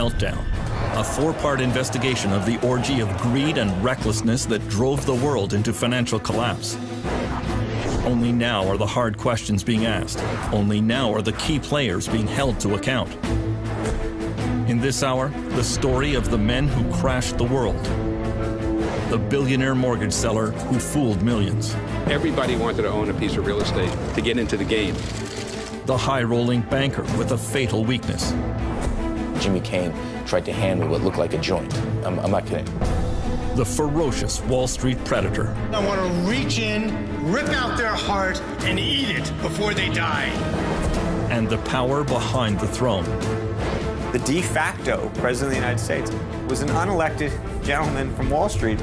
Meltdown, a four-part investigation of the orgy of greed and recklessness that drove the world into financial collapse. Only now are the hard questions being asked. Only now are the key players being held to account. In this hour, the story of the men who crashed the world. The billionaire mortgage seller who fooled millions. Everybody wanted to own a piece of real estate to get into the game. The high-rolling banker with a fatal weakness. Jimmy Cain tried to handle what looked like a joint. I'm not kidding. The ferocious Wall Street predator. I want to reach in, rip out their heart, and eat it before they die. And the power behind the throne. The de facto president of the United States was an unelected gentleman from Wall Street.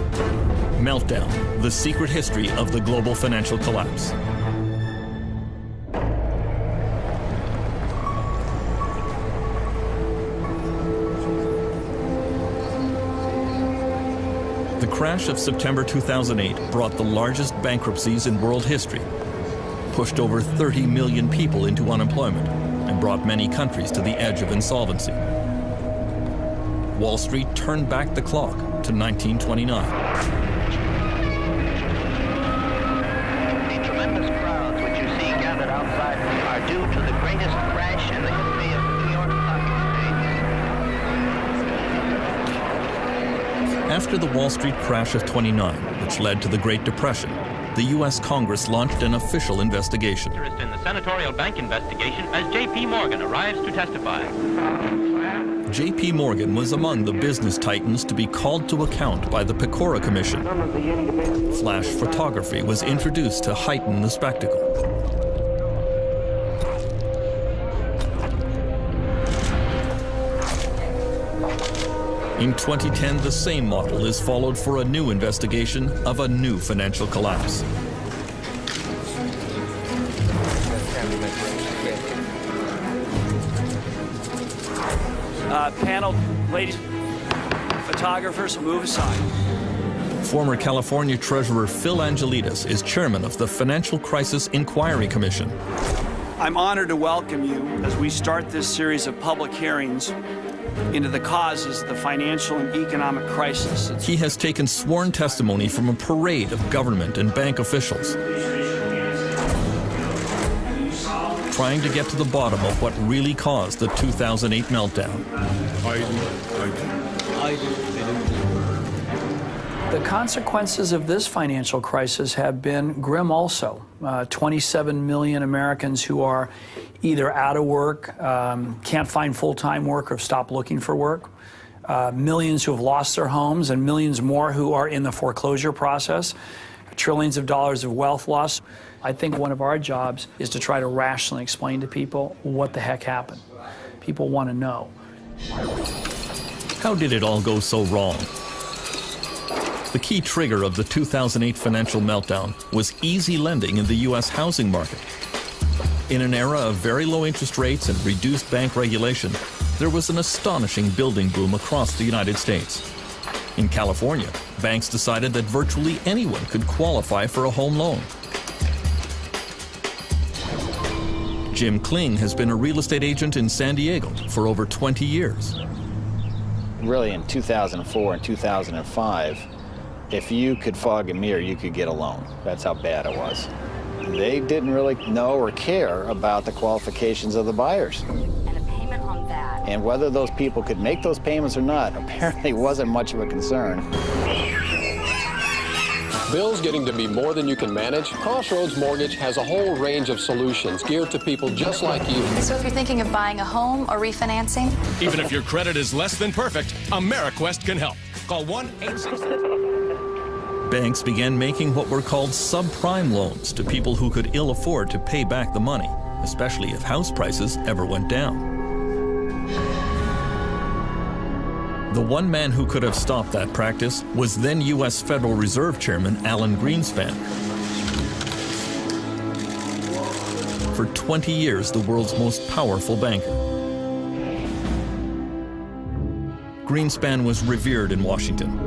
Meltdown, the secret history of the global financial collapse. The crash of September 2008 brought the largest bankruptcies in world history, pushed over 30 million people into unemployment, and brought many countries to the edge of insolvency. Wall Street turned back the clock to 1929. The tremendous crowds which you see gathered outside are due to the greatest crash in the history of the New York Stock Exchange. After the Wall Street crash of '29, which led to the Great Depression, the U.S. Congress launched an official investigation. In the senatorial bank investigation as J.P. Morgan arrives to testify. J.P. Morgan was among the business titans to be called to account by the Pecora Commission. Flash photography was introduced to heighten the spectacle. In 2010, the same model is followed for a new investigation of a new financial collapse. Panel, ladies, photographers, move aside. Former California Treasurer Phil Angelides is chairman of the Financial Crisis Inquiry Commission. I'm honored to welcome you as we start this series of public hearings into the causes of the financial and economic crisis. He has taken sworn testimony from a parade of government and bank officials, trying to get to the bottom of what really caused the 2008 meltdown. The consequences of this financial crisis have been grim also. 27 million Americans who are either out of work, can't find full-time work, or have stopped looking for work. Millions who have lost their homes, and millions more who are in the foreclosure process. Trillions of dollars of wealth loss. I think one of our jobs is to try to rationally explain to people what the heck happened. People want to know. How did it all go so wrong? The key trigger of the 2008 financial meltdown was easy lending in the U.S. housing market. In an era of very low interest rates and reduced bank regulation, there was an astonishing building boom across the United States. In California, banks decided that virtually anyone could qualify for a home loan. Jim Kling has been a real estate agent in San Diego for over 20 years. Really, in 2004 and 2005, if you could fog a mirror, you could get a loan. That's how bad it was. They didn't really know or care about the qualifications of the buyers. And a payment on that. And whether those people could make those payments or not apparently wasn't much of a concern. Bills getting to be more than you can manage? Crossroads Mortgage has a whole range of solutions geared to people just like you. So if you're thinking of buying a home or refinancing? Even if your credit is less than perfect, AmeriQuest can help. Call 1-866. Banks began making what were called subprime loans to people who could ill afford to pay back the money, especially if house prices ever went down. The one man who could have stopped that practice was then U.S. Federal Reserve Chairman Alan Greenspan. For 20 years, the world's most powerful banker. Greenspan was revered in Washington.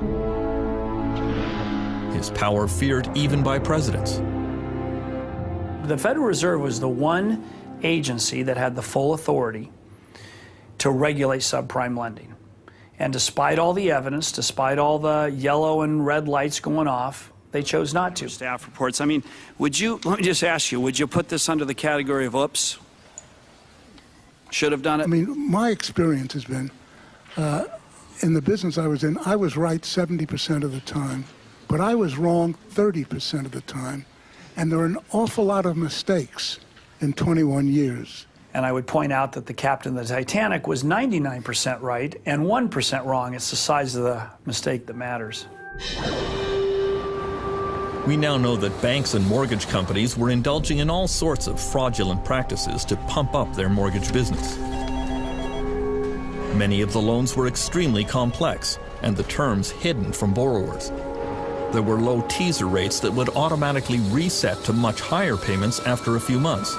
His power feared even by presidents. The Federal Reserve was the one agency that had the full authority to regulate subprime lending. And despite all the evidence, despite all the yellow and red lights going off, they chose not to. Staff reports. I mean, let me just ask you, would you put this under the category of oops? Should have done it? I mean, my experience has been, in the business I was in, I was right 70% of the time, but I was wrong 30% of the time. And there are an awful lot of mistakes in 21 years. And I would point out that the captain of the Titanic was 99% right and 1% wrong. It's the size of the mistake that matters. We now know that banks and mortgage companies were indulging in all sorts of fraudulent practices to pump up their mortgage business. Many of the loans were extremely complex and the terms hidden from borrowers. There were low teaser rates that would automatically reset to much higher payments after a few months.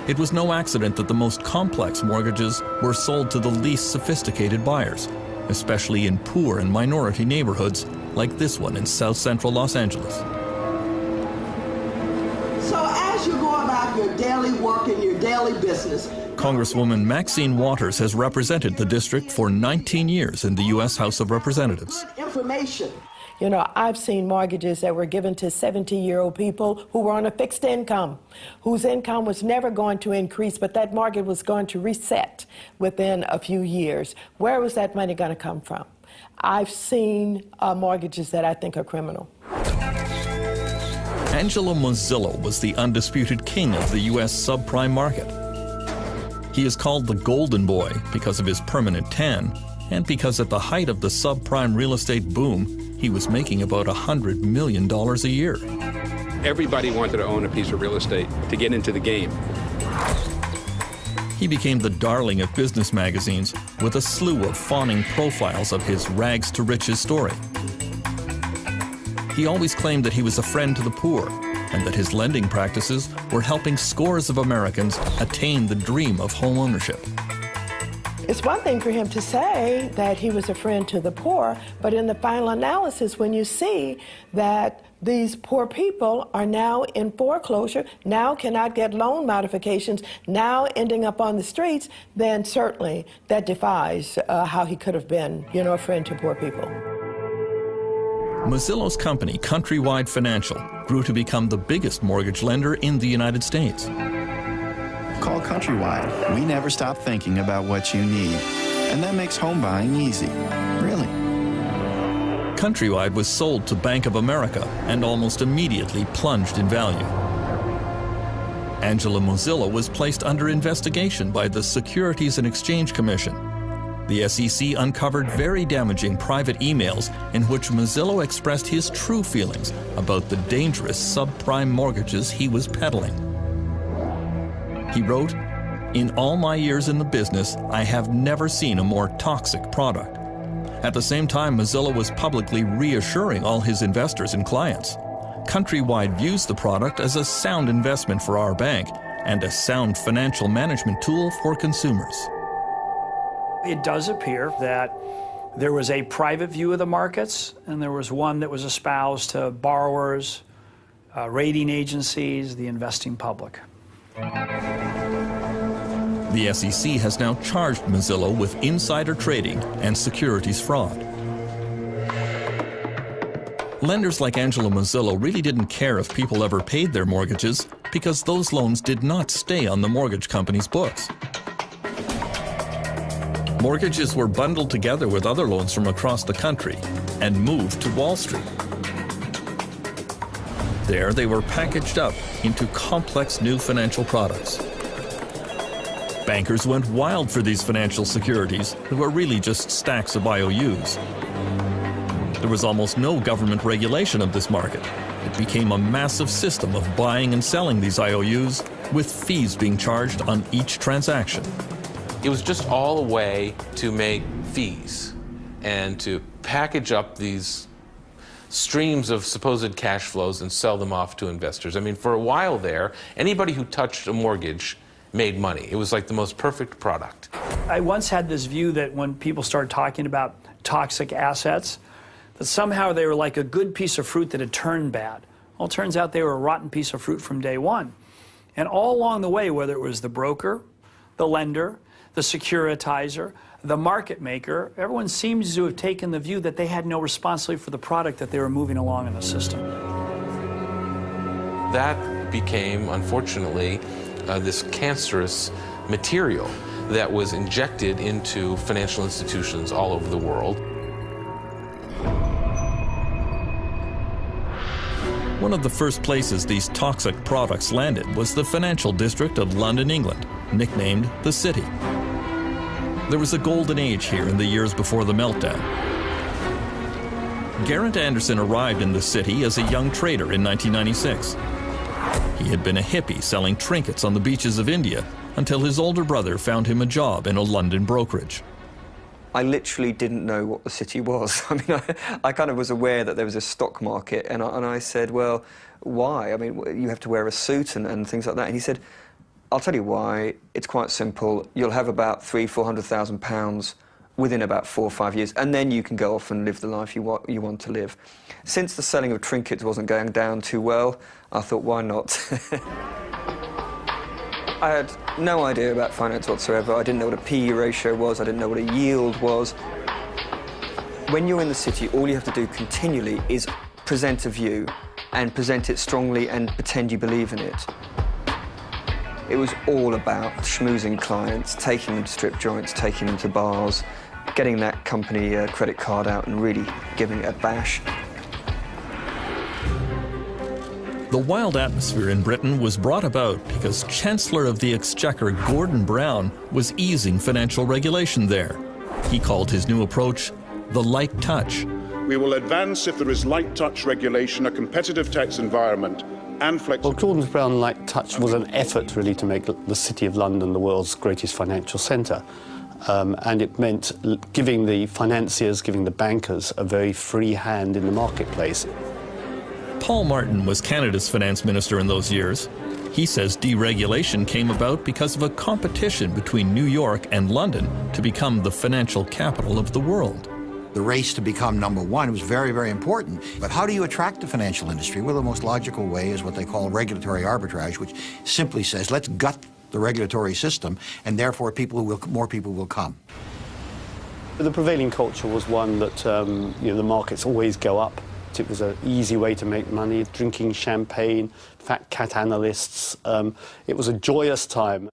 It was no accident that the most complex mortgages were sold to the least sophisticated buyers, especially in poor and minority neighborhoods like this one in South Central Los Angeles. So as you go about your daily work and your daily business, Congresswoman Maxine Waters has represented the district for 19 years in the U.S. House of Representatives. Information. You know, I've seen mortgages that were given to 70-year-old people who were on a fixed income, whose income was never going to increase, but that mortgage was going to reset within a few years. Where was that money going to come from? I've seen mortgages that I think are criminal. N.W.O was the undisputed king of the U.S. subprime market. He is called the Golden Boy because of his permanent tan and because at the height of the subprime real estate boom, he was making about $100 million a year. Everybody wanted to own a piece of real estate to get into the game. He became the darling of business magazines with a slew of fawning profiles of his rags to riches story. He always claimed that he was a friend to the poor and that his lending practices were helping scores of Americans attain the dream of home ownership. It's one thing for him to say that he was a friend to the poor, but in the final analysis, when you see that these poor people are now in foreclosure, now cannot get loan modifications, now ending up on the streets, then certainly that defies how he could have been, you know, a friend to poor people. Mazzillo's company, Countrywide Financial, grew to become the biggest mortgage lender in the United States. Call Countrywide. We never stop thinking about what you need. And that makes home buying easy. Really. Countrywide was sold to Bank of America and almost immediately plunged in value. N.W.O was placed under investigation by the Securities and Exchange Commission. The SEC uncovered very damaging private emails in which Mazzillo expressed his true feelings about the dangerous subprime mortgages he was peddling. He wrote, "In all my years in the business, I have never seen a more toxic product." At the same time, Mazzillo was publicly reassuring all his investors and clients. Countrywide views the product as a sound investment for our bank and a sound financial management tool for consumers. It does appear that there was a private view of the markets, and there was one that was espoused to borrowers, rating agencies, the investing public. The SEC has now charged Mazzillo with insider trading and securities fraud. Lenders like N.W.O Mazzillo really didn't care if people ever paid their mortgages because those loans did not stay on the mortgage company's books. Mortgages were bundled together with other loans from across the country and moved to Wall Street. There, they were packaged up into complex new financial products. Bankers went wild for these financial securities that were really just stacks of IOUs. There was almost no government regulation of this market. It became a massive system of buying and selling these IOUs, with fees being charged on each transaction. It was just all a way to make fees and to package up these streams of supposed cash flows and sell them off to investors. I mean, for a while there, anybody who touched a mortgage made money. It was like the most perfect product. I once had this view that when people started talking about toxic assets, that somehow they were like a good piece of fruit that had turned bad. Well, it turns out they were a rotten piece of fruit from day one. And all along the way, whether it was the broker, the lender, the securitizer, the market maker, everyone seems to have taken the view that they had no responsibility for the product that they were moving along in the system. That became, unfortunately, this cancerous material that was injected into financial institutions all over the world. One of the first places these toxic products landed was the financial district of London, England, nicknamed the City. There was a golden age here in the years before the meltdown. Garrett Anderson arrived in the city as a young trader in 1996. He had been a hippie selling trinkets on the beaches of India until his older brother found him a job in a London brokerage. I literally didn't know what the city was. I mean, I kind of was aware that there was a stock market, and I said, well, why? I mean, you have to wear a suit and things like that. And he said, I'll tell you why. It's quite simple. You'll have about £300,000–400,000 within about 4 or 5 years, and then you can go off and live the life you want to live. Since the selling of trinkets wasn't going down too well, I thought, why not? I had no idea about finance whatsoever. I didn't know what a PE ratio was. I didn't know what a yield was. When you're in the city, all you have to do continually is present a view and present it strongly and pretend you believe in it. It was all about schmoozing clients, taking them to strip joints, taking them to bars, getting that company credit card out and really giving it a bash. The wild atmosphere in Britain was brought about because Chancellor of the Exchequer Gordon Brown was easing financial regulation there. He called his new approach the light touch. We will advance if there is light touch regulation, a competitive tax environment, and flexible. Well, Gordon Brown light touch was an effort really to make the City of London the world's greatest financial centre. And it meant giving the financiers, giving the bankers a very free hand in the marketplace. Paul Martin was Canada's finance minister in those years. He says deregulation came about because of a competition between New York and London to become the financial capital of the world. The race to become #1 was very, very important. But how do you attract the financial industry? Well, the most logical way is what they call regulatory arbitrage, which simply says, let's gut the regulatory system, and therefore more people will come. The prevailing culture was one that the markets always go up. It was an easy way to make money, drinking champagne, fat cat analysts. It was a joyous time.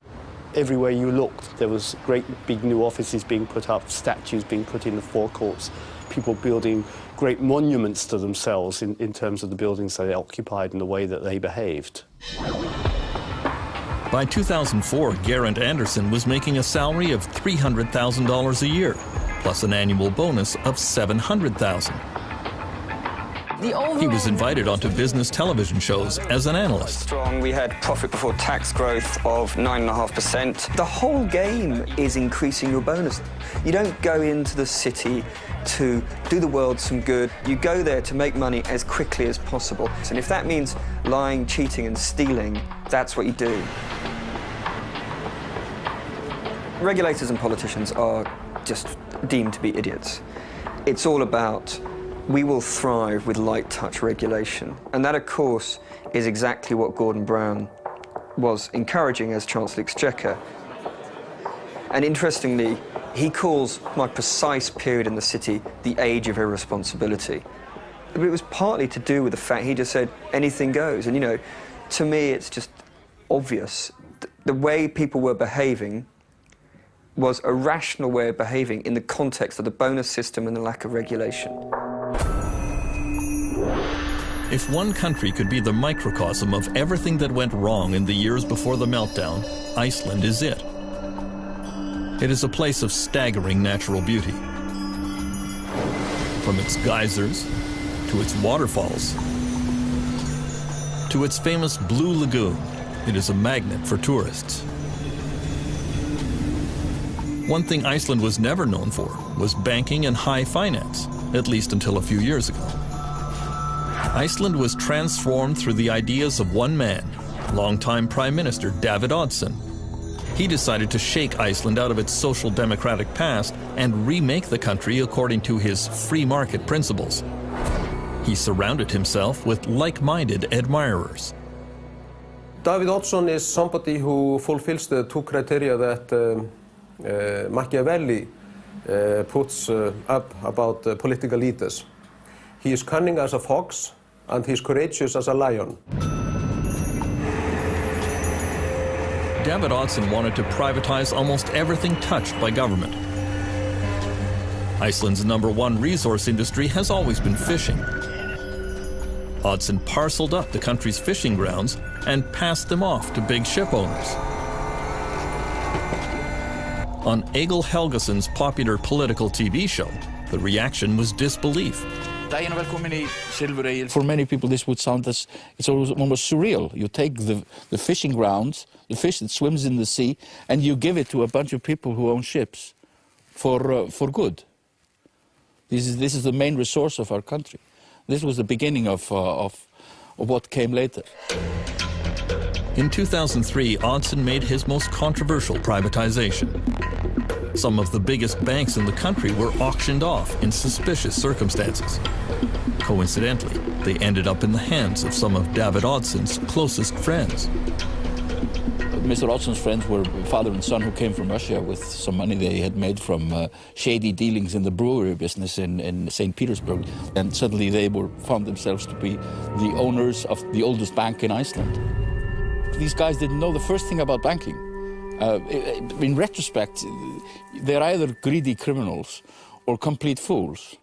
Everywhere you looked, there was great big new offices being put up, statues being put in the forecourts, people building great monuments to themselves in terms of the buildings they occupied and the way that they behaved. By 2004, Garrett Anderson was making a salary of $300,000 a year, plus an annual bonus of $700,000. He was invited onto business television shows as an analyst. We had profit before tax growth of 9.5%. The whole game is increasing your bonus. You don't go into the city to do the world some good. You go there to make money as quickly as possible. And if that means lying, cheating and stealing, that's what you do. Regulators and politicians are just deemed to be idiots. It's all about we will thrive with light touch regulation. And that, of course, is exactly what Gordon Brown was encouraging as Chancellor of the Exchequer. And interestingly, he calls my precise period in the city the age of irresponsibility. But it was partly to do with the fact he just said, anything goes. And, to me, it's just obvious. The way people were behaving was a rational way of behaving in the context of the bonus system and the lack of regulation. If one country could be the microcosm of everything that went wrong in the years before the meltdown, Iceland is it. It is a place of staggering natural beauty. From its geysers, to its waterfalls, to its famous Blue Lagoon, it is a magnet for tourists. One thing Iceland was never known for was banking and high finance, at least until a few years ago. Iceland was transformed through the ideas of one man, longtime Prime Minister David Oddsson. He decided to shake Iceland out of its social democratic past and remake the country according to his free market principles. He surrounded himself with like-minded admirers. David Oddsson is somebody who fulfills the two criteria that Machiavelli puts up about political leaders. He is cunning as a fox, and he is courageous as a lion. David Oddsson wanted to privatize almost everything touched by government. Iceland's #1 resource industry has always been fishing. Oddsson parceled up the country's fishing grounds and passed them off to big ship owners. On Egil Helgason's popular political TV show, the reaction was disbelief. For many people, this would sound as it's almost surreal. You take the fishing grounds, the fish that swims in the sea, and you give it to a bunch of people who own ships for good. This is the main resource of our country. This was the beginning of what came later. In 2003, Oddsson made his most controversial privatization. Some of the biggest banks in the country were auctioned off in suspicious circumstances. Coincidentally, they ended up in the hands of some of David Oddsson's closest friends. Mr. Oddsson's friends were father and son who came from Russia with some money they had made from shady dealings in the brewery business in St. Petersburg. And suddenly they found themselves to be the owners of the oldest bank in Iceland. These guys didn't know the first thing about banking. In retrospect, they're either greedy criminals or complete fools.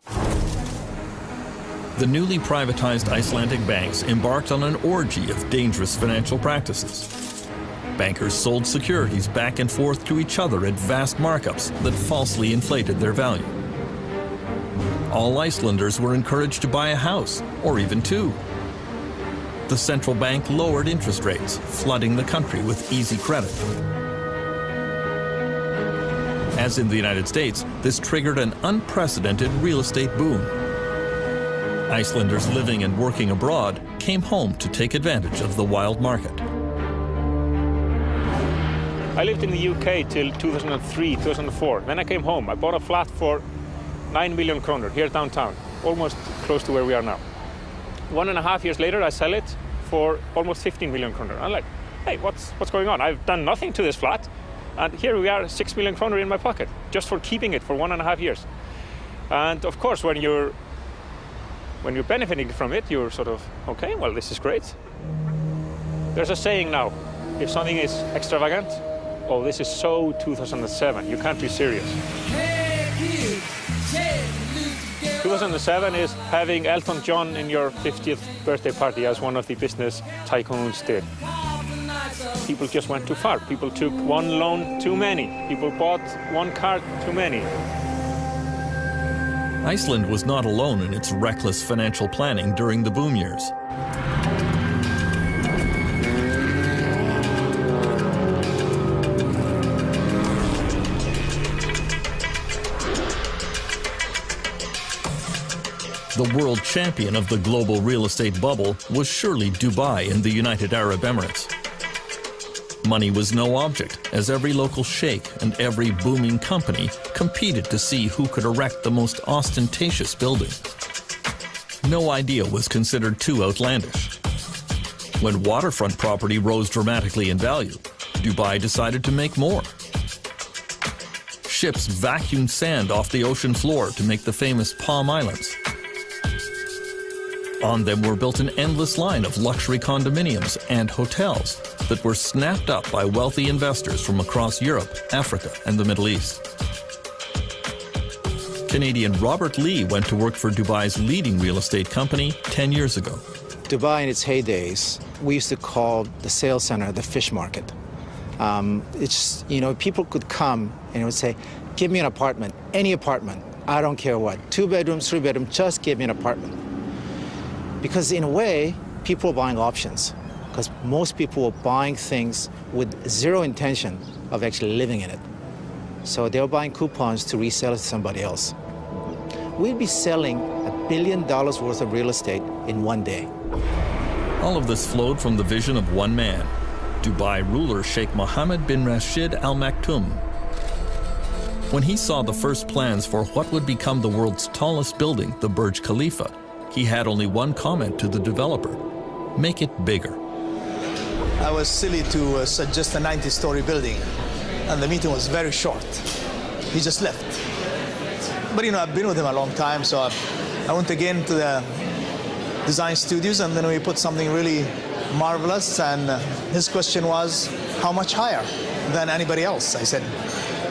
The newly privatized Icelandic banks embarked on an orgy of dangerous financial practices. Bankers sold securities back and forth to each other at vast markups that falsely inflated their value. All Icelanders were encouraged to buy a house, or even two. The central bank lowered interest rates, flooding the country with easy credit. As in the United States, this triggered an unprecedented real estate boom. Icelanders living and working abroad came home to take advantage of the wild market. I lived in the UK till 2003, 2004. Then I came home. I bought a flat for 9 million kroner here downtown, almost close to where we are now. 1.5 years later, I sell it for almost 15 million kroner. I'm like, hey, what's going on? I've done nothing to this flat, and here we are, 6 million kroner in my pocket, just for keeping it for 1.5 years. And of course, when you're benefiting from it, you're sort of, okay, well, this is great. There's a saying now, if something is extravagant, oh, this is so 2007, you can't be serious. 2007 is having Elton John in your 50th birthday party, as one of the business tycoons did. People just went too far. People took one loan too many. People bought one car too many. Iceland was not alone in its reckless financial planning during the boom years. The world champion of the global real estate bubble was surely Dubai in the United Arab Emirates. Money was no object, as every local sheikh and every booming company competed to see who could erect the most ostentatious building. No idea was considered too outlandish. When waterfront property rose dramatically in value, Dubai decided to make more. Ships vacuumed sand off the ocean floor to make the famous Palm Islands. On them were built an endless line of luxury condominiums and hotels that were snapped up by wealthy investors from across Europe, Africa, and the Middle East. Canadian Robert Lee went to work for Dubai's leading real estate company 10 years ago. Dubai in its heydays, we used to call the sales center the fish market. It's, you know, people could come and would say, give me an apartment, any apartment, I don't care what, 2 bedrooms, 3 bedrooms, just give me an apartment. Because in a way, people are buying options, because most people are buying things with zero intention of actually living in it. So they're buying coupons to resell it to somebody else. We'd be selling $1 billion worth of real estate in one day. All of this flowed from the vision of one man, Dubai ruler Sheikh Mohammed bin Rashid Al Maktoum. When he saw the first plans for what would become the world's tallest building, the Burj Khalifa, he had only one comment to the developer: make it bigger. I was silly to suggest a 90-story building. and the meeting was very short. He just left. But you know, I've been with him a long time, so I went again to the design studios, and then we put something really marvelous, and his question was, how much higher than anybody else? I said,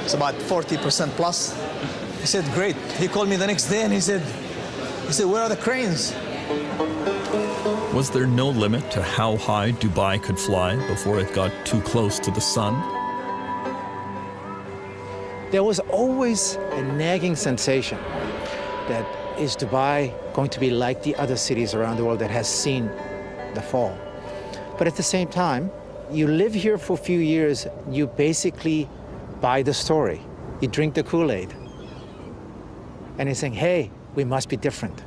it's about 40% plus. He said, great. He called me the next day and he said, where are the cranes? Was there no limit to how high Dubai could fly before it got too close to the sun? There was always a nagging sensation that is Dubai going to be like the other cities around the world that has seen the fall? But at the same time, you live here for a few years, you basically buy the story. You drink the Kool-Aid. And you're saying, hey, we must be different.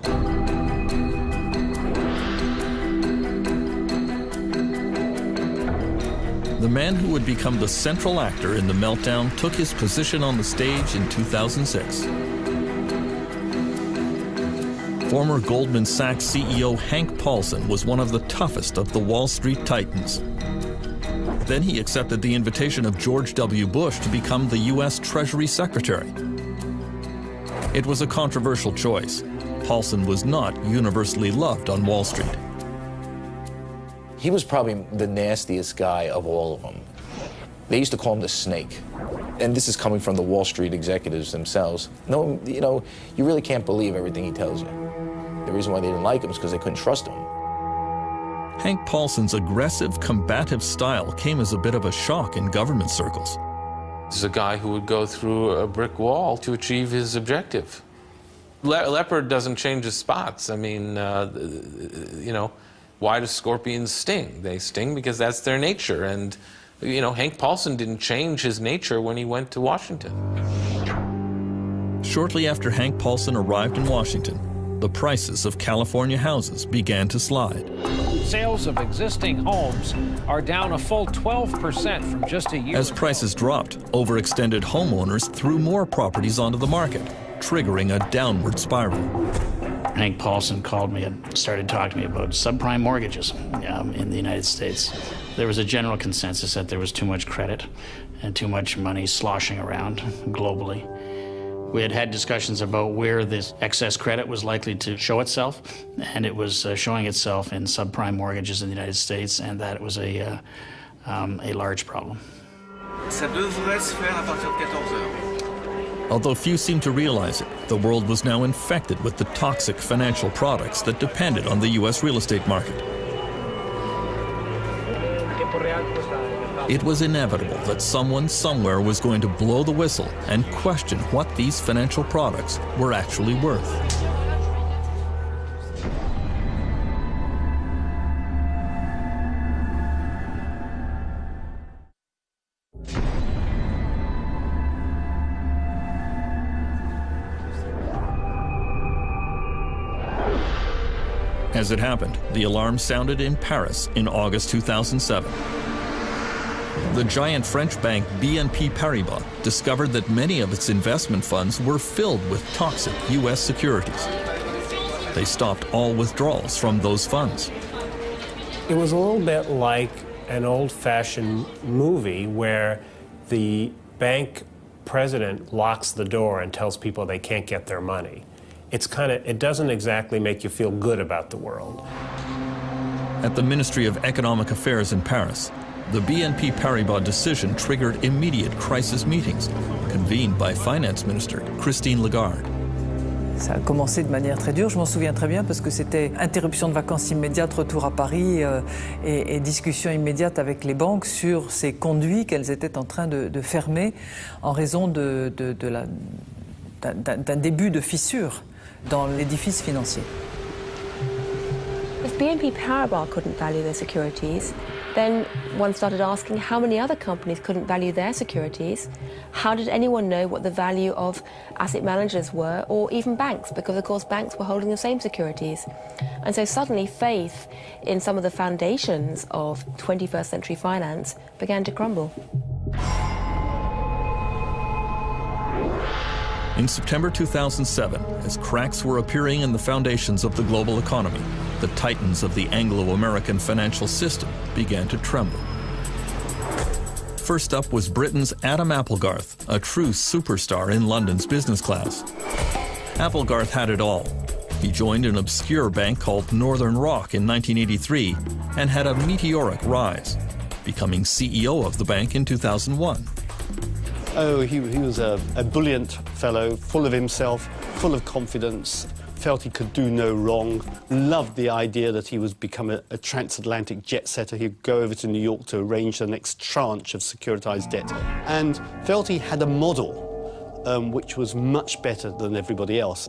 The man who would become the central actor in the meltdown took his position on the stage in 2006. Former Goldman Sachs CEO Hank Paulson was one of the toughest of the Wall Street titans. Then he accepted the invitation of George W. Bush to become the U.S. Treasury Secretary. It was a controversial choice. Paulson was not universally loved on Wall Street. He was probably the nastiest guy of all of them. They used to call him the snake. And this is coming from the Wall Street executives themselves. No, you know, you really can't believe everything he tells you. The reason why they didn't like him is because they couldn't trust him. Hank Paulson's aggressive, combative style came as a bit of a shock in government circles. This is a guy who would go through a brick wall to achieve his objective. Leopard doesn't change his spots. I mean, you know, why do scorpions sting? They sting because that's their nature. And, you know, Hank Paulson didn't change his nature when he went to Washington. Shortly after Hank Paulson arrived in Washington, the prices of California houses began to slide. Sales of existing homes are down a full 12% from just a year ago. As prices dropped, overextended homeowners threw more properties onto the market, triggering a downward spiral. Hank Paulson called me and started talking to me about subprime mortgages in the United States. There was a general consensus that there was too much credit and too much money sloshing around globally. We had had discussions about where this excess credit was likely to show itself, and it was showing itself in subprime mortgages in the United States, and that it was a large problem. Although few seem to realize it, the world was now infected with the toxic financial products that depended on the U.S. real estate market. It was inevitable that someone somewhere was going to blow the whistle and question what these financial products were actually worth. As it happened, the alarm sounded in Paris in August 2007. The giant French bank BNP Paribas discovered that many of its investment funds were filled with toxic U.S. securities. They stopped all withdrawals from those funds. It was a little bit like an old-fashioned movie where the bank president locks the door and tells people they can't get their money. It doesn't exactly make you feel good about the world. At the Ministry of Economic Affairs in Paris, the BNP Paribas decision triggered immediate crisis meetings, convened by Finance Minister Christine Lagarde. Ça a commencé de manière très dure, je m'en souviens très bien, parce que c'était interruption de vacances immédiate, retour à Paris et discussion immédiate avec les banques sur ces conduits qu'elles étaient en train de fermer en raison d'un début de fissure dans l'édifice financier. If BNP Paribas couldn't value their securities, then one started asking how many other companies couldn't value their securities. How did anyone know what the value of asset managers were, or even banks? Because, of course, banks were holding the same securities. And so suddenly faith in some of the foundations of 21st century finance began to crumble. In September 2007, as cracks were appearing in the foundations of the global economy, the titans of the Anglo-American financial system began to tremble. First up was Britain's Adam Applegarth, a true superstar in London's business class. Applegarth had it all. He joined an obscure bank called Northern Rock in 1983 and had a meteoric rise, becoming CEO of the bank in 2001. Oh, he was a brilliant fellow, full of himself, full of confidence, felt he could do no wrong, loved the idea that he would become a transatlantic jet setter. He'd go over to New York to arrange the next tranche of securitized debt, and felt he had a model which was much better than everybody else.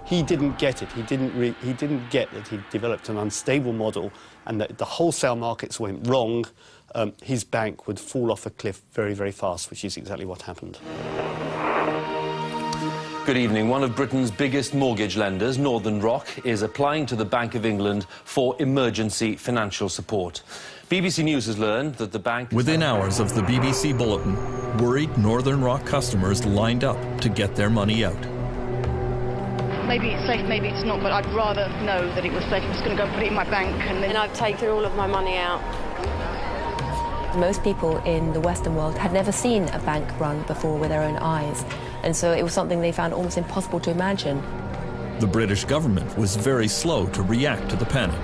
He didn't get it. He didn't get that he developed an unstable model and that the wholesale markets went wrong. His bank would fall off a cliff very, very fast, which is exactly what happened. Good evening. One of Britain's biggest mortgage lenders, Northern Rock, is applying to the Bank of England for emergency financial support. BBC News has learned that the bank... Within hours of the BBC bulletin, worried Northern Rock customers lined up to get their money out. Maybe it's safe, maybe it's not, but I'd rather know that it was safe. I'm just going to go put it in my bank and I've taken all of my money out. Most people in the Western world had never seen a bank run before with their own eyes, and so it was something they found almost impossible to imagine. The British government was very slow to react to the panic.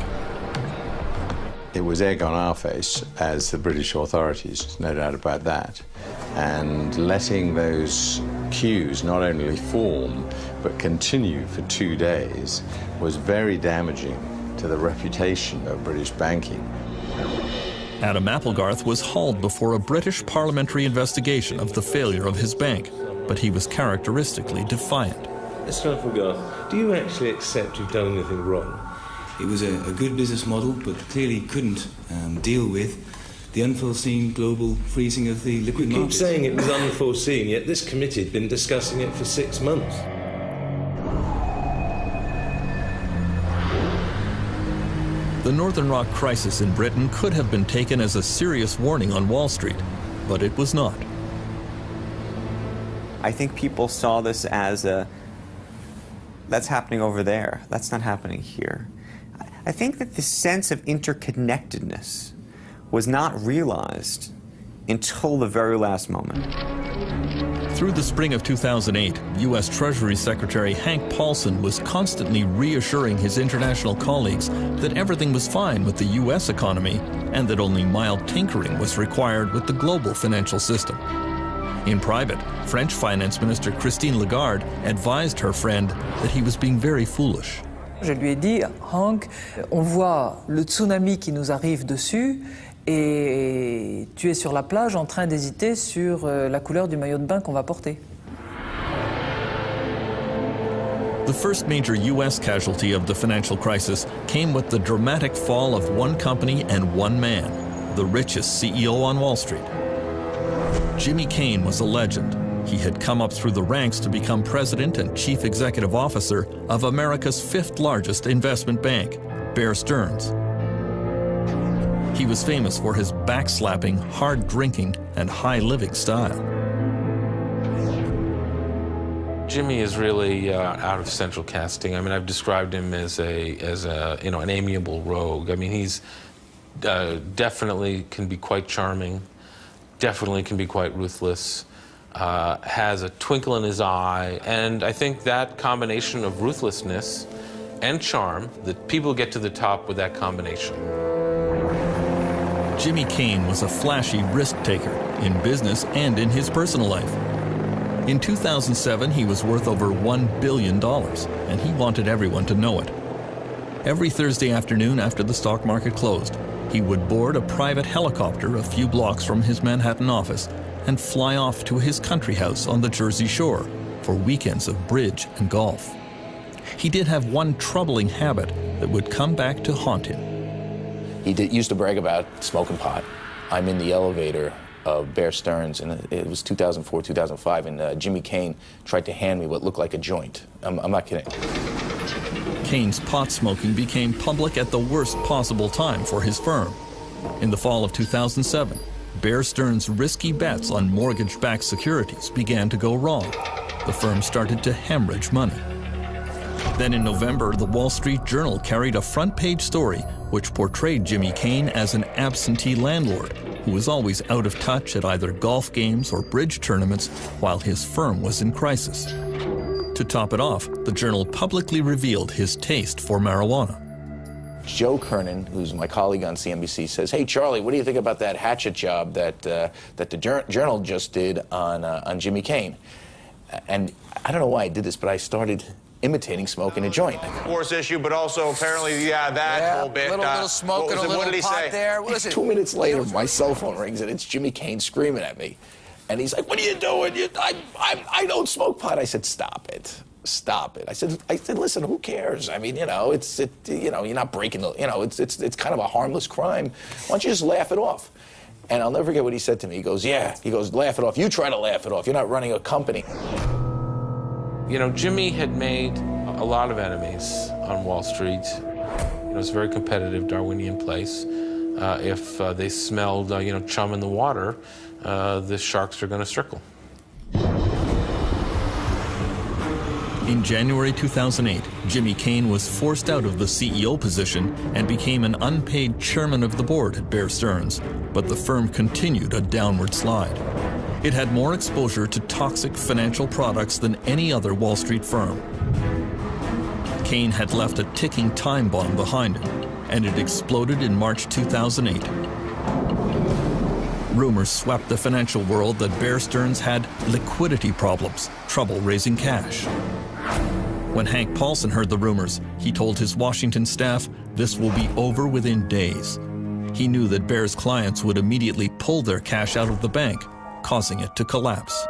It was egg on our face as the British authorities, no doubt about that. And letting those queues not only form, but continue for 2 days was very damaging to the reputation of British banking. Adam Applegarth was hauled before a British parliamentary investigation of the failure of his bank, but he was characteristically defiant. Mr. Applegarth, do you actually accept you've done anything wrong? It was a good business model, but clearly couldn't deal with the unforeseen global freezing of the liquid markets. You keep saying it was unforeseen, yet this committee had been discussing it for 6 months. The Northern Rock crisis in Britain could have been taken as a serious warning on Wall Street, but it was not. I think people saw this as that's happening over there, that's not happening here. I think that the sense of interconnectedness was not realized until the very last moment. Through the spring of 2008, U.S. Treasury Secretary Hank Paulson was constantly reassuring his international colleagues that everything was fine with the U.S. economy and that only mild tinkering was required with the global financial system. In private, French Finance Minister Christine Lagarde advised her friend that he was being very foolish. Je lui ai dit, Hank, on voit le tsunami qui nous arrive dessus et tu es sur la plage en train d'hésiter sur la couleur du maillot de bain qu'on va porter. The first major U.S. casualty of the financial crisis came with the dramatic fall of one company and one man, the richest CEO on Wall Street. Jimmy Cain was a legend. He had come up through the ranks to become president and chief executive officer of America's fifth largest investment bank, Bear Stearns. He was famous for his backslapping, hard drinking, and high living style. Jimmy is really out of central casting. I mean, I've described him as an amiable rogue. I mean, he's definitely can be quite charming, definitely can be quite ruthless, has a twinkle in his eye, and I think that combination of ruthlessness and charm, that people get to the top with that combination. Jimmy Cain was a flashy risk-taker in business and in his personal life. In 2007, he was worth over $1 billion, and he wanted everyone to know it. Every Thursday afternoon after the stock market closed, he would board a private helicopter a few blocks from his Manhattan office and fly off to his country house on the Jersey Shore for weekends of bridge and golf. He did have one troubling habit that would come back to haunt him. He used to brag about smoking pot. I'm in the elevator of Bear Stearns, and it was 2004, 2005, and Jimmy Cain tried to hand me what looked like a joint. I'm not kidding. Cain's pot smoking became public at the worst possible time for his firm. In the fall of 2007, Bear Stearns' risky bets on mortgage-backed securities began to go wrong. The firm started to hemorrhage money. Then in November, the Wall Street Journal carried a front-page story which portrayed Jimmy Cain as an absentee landlord who was always out of touch at either golf games or bridge tournaments while his firm was in crisis. To top it off, the Journal publicly revealed his taste for marijuana. Joe Kernan, who's my colleague on CNBC, says, "Hey, Charlie, what do you think about that hatchet job that the Journal just did on Jimmy Cain?" And I don't know why I did this, but I started imitating smoking a joint. Force issue, but also apparently, that whole bit. Little smoke and a little what did he pot say? there. What is it? 2 minutes later, my cell phone rings, and it's Jimmy Cain screaming at me. And he's like, "What are you doing? I don't smoke pot." I said, "Stop it. Stop it." I said, "Listen, who cares? I mean, you're not breaking the, it's kind of a harmless crime. Why don't you just laugh it off?" And I'll never forget what he said to me. He goes, "Yeah." He goes, "Laugh it off. You try to laugh it off. You're not running a company." You know, Jimmy had made a lot of enemies on Wall Street. You know, it's a very competitive Darwinian place. If they smelled, chum in the water, the sharks are going to circle. In January 2008, Jimmy Cain was forced out of the CEO position and became an unpaid chairman of the board at Bear Stearns, but the firm continued a downward slide. It had more exposure to toxic financial products than any other Wall Street firm. Cain had left a ticking time bomb behind him, and it exploded in March 2008. Rumors swept the financial world that Bear Stearns had liquidity problems, trouble raising cash. When Hank Paulson heard the rumors, he told his Washington staff this will be over within days. He knew that Bear's clients would immediately pull their cash out of the bank, causing it to collapse.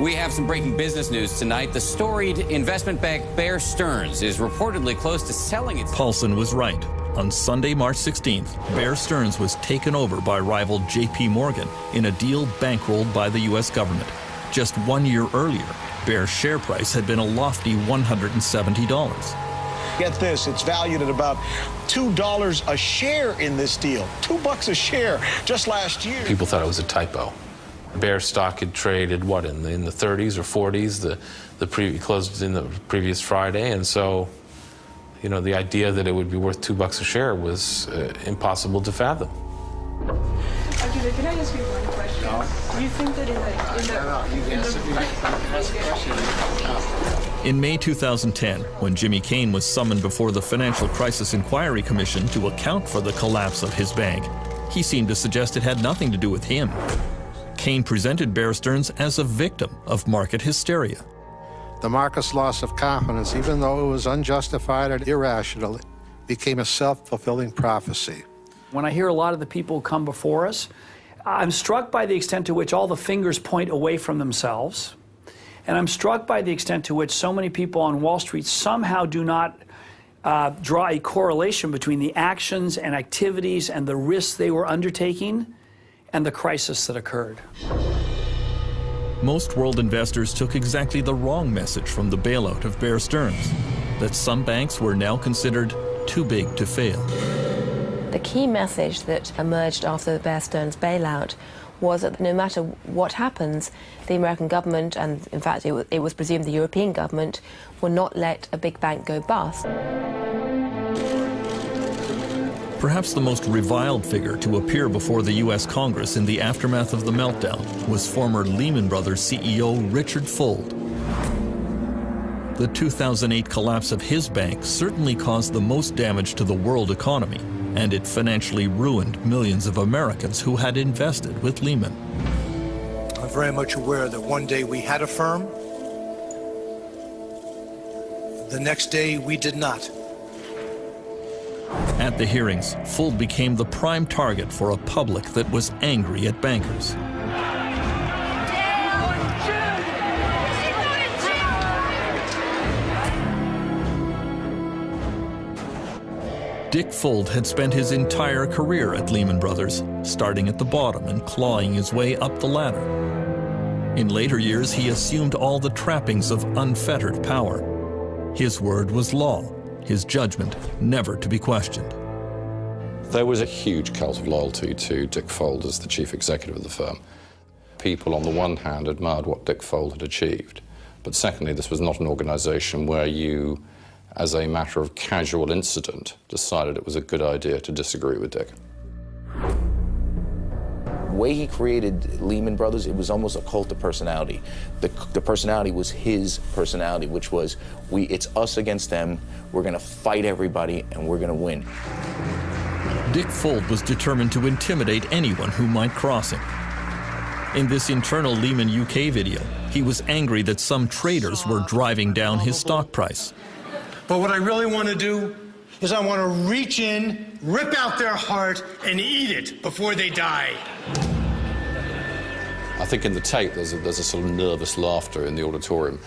We have some breaking business news tonight. The storied investment bank Bear Stearns is reportedly close to selling its... Paulson was right. On Sunday, March 16th, Bear Stearns was taken over by rival J.P. Morgan in a deal bankrolled by the U.S. government. Just 1 year earlier, Bear's share price had been a lofty $170. Get this, it's valued at about $2 a share in this deal. $2 a share just last year. People thought it was a typo. Bear stock had traded, what, in the 30s or 40s? Closed in the previous Friday, and so, the idea that it would be worth $2 a share was impossible to fathom. Okay, can I ask you one question? No. Do you think that In May 2010, when Jimmy Cain was summoned before the Financial Crisis Inquiry Commission to account for the collapse of his bank, he seemed to suggest it had nothing to do with him. Cain presented Bear Stearns as a victim of market hysteria. The market's loss of confidence, even though it was unjustified and irrational, became a self-fulfilling prophecy. When I hear a lot of the people who come before us, I'm struck by the extent to which all the fingers point away from themselves. And I'm struck by the extent to which so many people on Wall Street somehow do not draw a correlation between the actions and activities and the risks they were undertaking and the crisis that occurred. Most world investors took exactly the wrong message from the bailout of Bear Stearns, that some banks were now considered too big to fail. The key message that emerged after the Bear Stearns bailout was that no matter what happens, the American government, and in fact it was presumed the European government, will not let a big bank go bust. Perhaps the most reviled figure to appear before the U.S. Congress in the aftermath of the meltdown was former Lehman Brothers CEO Richard Fuld. The 2008 collapse of his bank certainly caused the most damage to the world economy, and it financially ruined millions of Americans who had invested with Lehman. I'm very much aware that one day we had a firm, the next day we did not. At the hearings, Fuld became the prime target for a public that was angry at bankers. Dick Fuld had spent his entire career at Lehman Brothers, starting at the bottom and clawing his way up the ladder. In later years, he assumed all the trappings of unfettered power. His word was law, his judgment never to be questioned. There was a huge cult of loyalty to Dick Fuld as the chief executive of the firm. People, on the one hand, admired what Dick Fuld had achieved, but secondly, this was not an organization where you, as a matter of casual incident, decided it was a good idea to disagree with Dick. way he created Lehman Brothers, it was almost a cult of personality. The personality was his personality, which was, it's us against them, we're gonna fight everybody, and we're gonna win. Dick Fuld was determined to intimidate anyone who might cross him. In this internal Lehman UK video, he was angry that some traders were driving down his stock price. But what I really want to do is I want to reach in, rip out their heart, and eat it before they die. I think in the tape there's a sort of nervous laughter in the auditorium.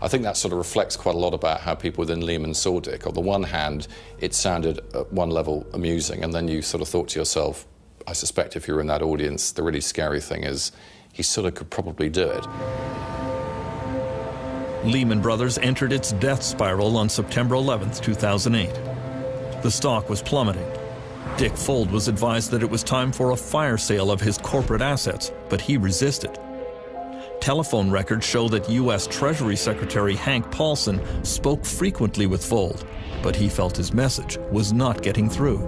I think that sort of reflects quite a lot about how people within Lehman saw Dick. On the one hand, it sounded at one level amusing, and then you sort of thought to yourself, I suspect if you were in that audience, the really scary thing is he sort of could probably do it. Lehman Brothers entered its death spiral on September 11th, 2008. The stock was plummeting. Dick Fuld was advised that it was time for a fire sale of his corporate assets, but he resisted. Telephone records show that U.S. Treasury Secretary Hank Paulson spoke frequently with Fuld, but he felt his message was not getting through.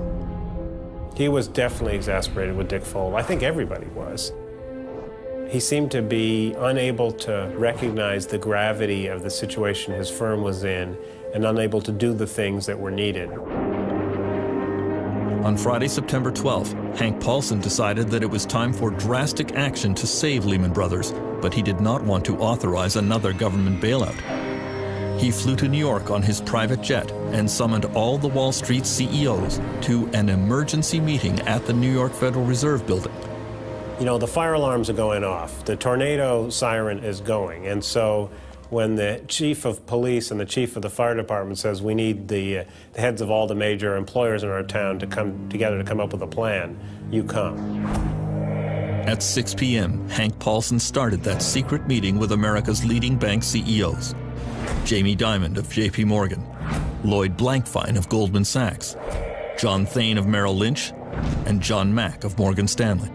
He was definitely exasperated with Dick Fuld. I think everybody was. He seemed to be unable to recognize the gravity of the situation his firm was in and unable to do the things that were needed. On Friday, September 12th, Hank Paulson decided that it was time for drastic action to save Lehman Brothers, but he did not want to authorize another government bailout. He flew to New York on his private jet and summoned all the Wall Street CEOs to an emergency meeting at the New York Federal Reserve Building. You know, the fire alarms are going off. The tornado siren is going. And so when the chief of police and the chief of the fire department says we need the heads of all the major employers in our town to come together to come up with a plan, you come. At 6 p.m., Hank Paulson started that secret meeting with America's leading bank CEOs. Jamie Dimon of J.P. Morgan, Lloyd Blankfein of Goldman Sachs, John Thain of Merrill Lynch, and John Mack of Morgan Stanley.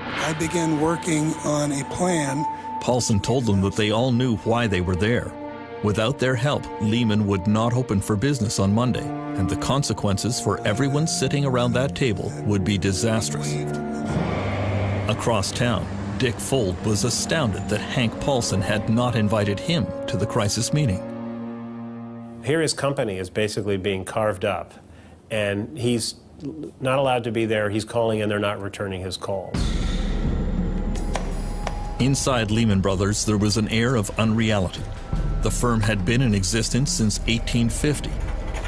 I began working on a plan. Paulson told them that they all knew why they were there. Without their help, Lehman would not open for business on Monday, and the consequences for everyone sitting around that table would be disastrous. Across town, Dick Fuld was astounded that Hank Paulson had not invited him to the crisis meeting. Here his company is basically being carved up, and he's not allowed to be there. He's calling and they're not returning his calls. Inside Lehman Brothers, there was an air of unreality. The firm had been in existence since 1850.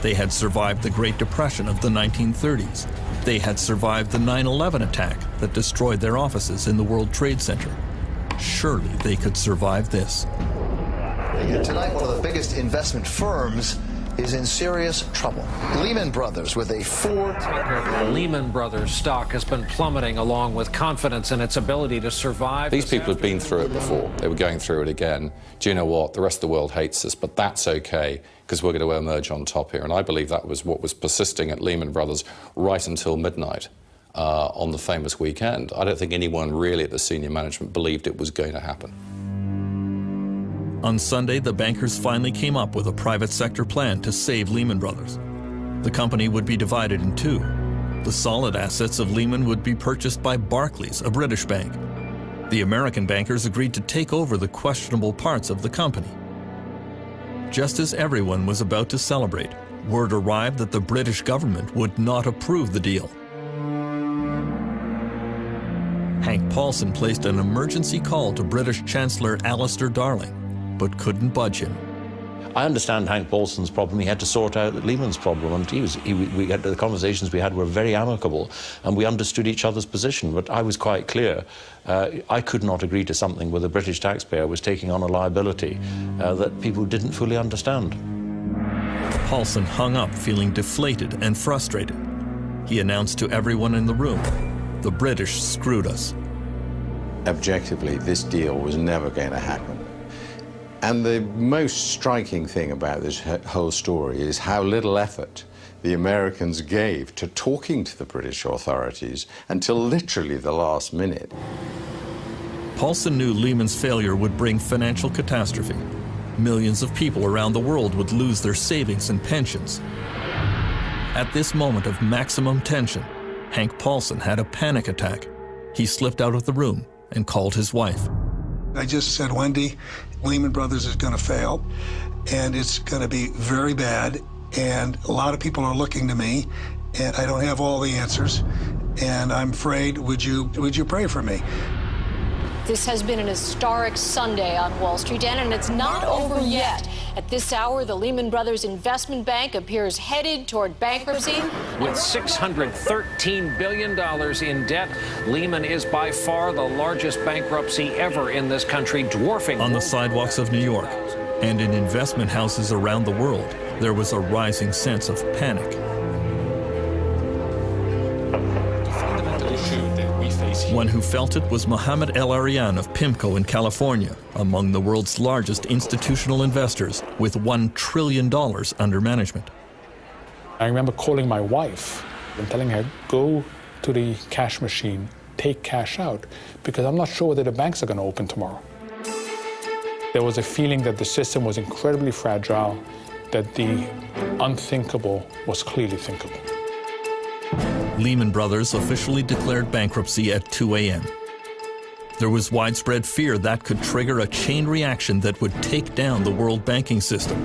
They had survived the Great Depression of the 1930s. They had survived the 9/11 attack that destroyed their offices in the World Trade Center. Surely they could survive this. Tonight, one of the biggest investment firms is in serious trouble. Lehman Brothers with a The Lehman Brothers stock has been plummeting along with confidence in its ability to survive. These people have been through it before. They were going through it again. Do you know what? The rest of the world hates us, but that's okay because we're going to emerge on top here. And I believe that was what was persisting at Lehman Brothers right until midnight on the famous weekend. I don't think anyone really at the senior management believed it was going to happen. On Sunday, the bankers finally came up with a private sector plan to save Lehman Brothers. The company would be divided in two. The solid assets of Lehman would be purchased by Barclays, a British bank. The American bankers agreed to take over the questionable parts of the company. Just as everyone was about to celebrate, word arrived that the British government would not approve the deal. Hank Paulson placed an emergency call to British Chancellor Alistair Darling, but couldn't budge him. I understand Hank Paulson's problem. He had to sort out Lehman's problem, and the conversations we had were very amicable, and we understood each other's position. But I was quite clear. I could not agree to something where the British taxpayer was taking on a liability that people didn't fully understand. Paulson hung up feeling deflated and frustrated. He announced to everyone in the room, "The British screwed us." Objectively, this deal was never going to happen. And the most striking thing about this whole story is how little effort the Americans gave to talking to the British authorities until literally the last minute. Paulson knew Lehman's failure would bring financial catastrophe. Millions of people around the world would lose their savings and pensions. At this moment of maximum tension, Hank Paulson had a panic attack. he slipped out of the room and called his wife. I just said, Wendy, Lehman Brothers is going to fail, and it's going to be very bad, and a lot of people are looking to me, and I don't have all the answers, and I'm afraid, would you pray for me? This has been an historic Sunday on Wall Street, and it's not over yet. At this hour, the Lehman Brothers Investment Bank appears headed toward bankruptcy. With $613 billion in debt, Lehman is by far the largest bankruptcy ever in this country, dwarfing... On the sidewalks of New York and in investment houses around the world, there was a rising sense of panic. One who felt it was Mohamed El Arian of PIMCO in California, among the world's largest institutional investors with $1 trillion under management. I remember calling my wife and telling her, go to the cash machine, take cash out, because I'm not sure whether the banks are going to open tomorrow. There was a feeling that the system was incredibly fragile, that the unthinkable was clearly thinkable. Lehman Brothers officially declared bankruptcy at 2 a.m. There was widespread fear that could trigger a chain reaction that would take down the world banking system.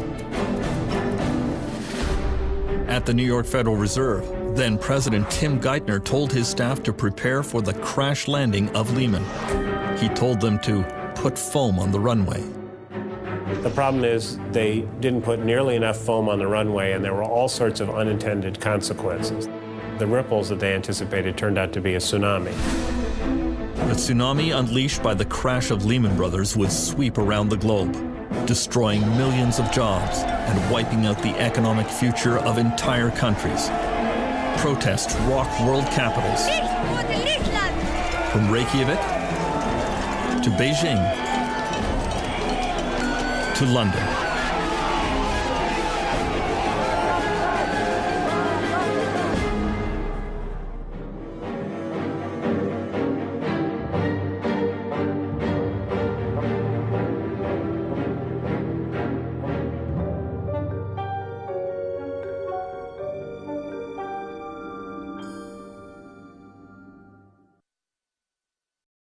At the New York Federal Reserve, then President Tim Geithner told his staff to prepare for the crash landing of Lehman. He told them to put foam on the runway. The problem is they didn't put nearly enough foam on the runway, and there were all sorts of unintended consequences. The ripples that they anticipated turned out to be a tsunami. The tsunami unleashed by the crash of Lehman Brothers would sweep around the globe, destroying millions of jobs and wiping out the economic future of entire countries. Protests rocked world capitals, from Reykjavik to Beijing to London.